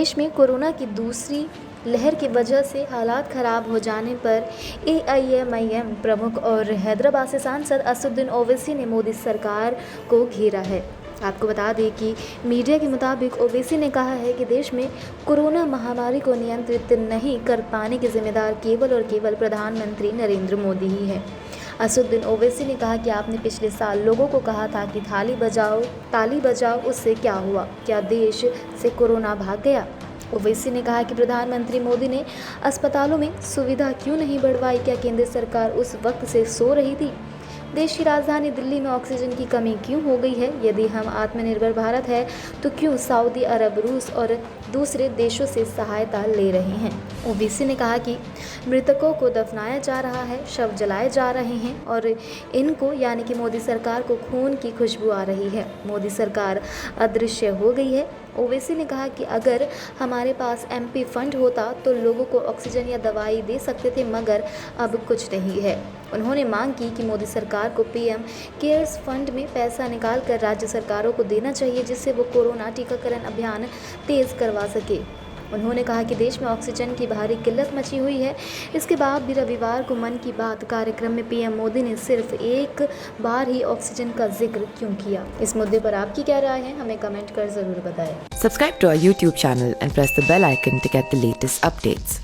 देश में कोरोना की दूसरी लहर की वजह से हालात खराब हो जाने पर एआईएमआईएम प्रमुख और हैदराबाद से सांसद असदुद्दीन ओवैसी ने मोदी सरकार को घेरा है। आपको बता दें कि मीडिया के मुताबिक ओवैसी ने कहा है कि देश में कोरोना महामारी को नियंत्रित नहीं कर पाने के जिम्मेदार केवल और केवल प्रधानमंत्री नरेंद्र मोदी ही है। असदुद्दीन ओवैसी ने कहा कि आपने पिछले साल लोगों को कहा था कि ताली बजाओ, उससे क्या हुआ? क्या देश से कोरोना भाग गया? ओवैसी ने कहा कि प्रधानमंत्री मोदी ने अस्पतालों में सुविधा क्यों नहीं बढ़वाई? क्या केंद्र सरकार उस वक्त से सो रही थी? देश की राजधानी दिल्ली में ऑक्सीजन की कमी क्यों हो गई है? यदि हम आत्मनिर्भर भारत है तो क्यों सऊदी अरब, रूस और दूसरे देशों से सहायता ले रहे हैं? ओवैसी ने कहा कि मृतकों को दफनाया जा रहा है, शव जलाए जा रहे हैं और इनको यानी कि मोदी सरकार को खून की खुशबू आ रही है। मोदी सरकार अदृश्य हो गई है। ओवैसी ने कहा कि अगर हमारे पास एमपी फंड होता तो लोगों को ऑक्सीजन या दवाई दे सकते थे, मगर अब कुछ नहीं है। उन्होंने मांग की कि मोदी सरकार को पीएम केयर्स फंड में पैसा निकाल कर राज्य सरकारों को देना चाहिए, जिससे वो कोरोना टीकाकरण अभियान तेज करवा सके। उन्होंने कहा कि देश में ऑक्सीजन की भारी किल्लत मची हुई है। इसके बाद भी रविवार को मन की बात कार्यक्रम में पीएम मोदी ने सिर्फ एक बार ही ऑक्सीजन का जिक्र क्यों किया? इस मुद्दे पर आपकी क्या राय है? हमें कमेंट कर जरूर बताएं। Subscribe to our YouTube channel and press the bell icon to get the latest updates.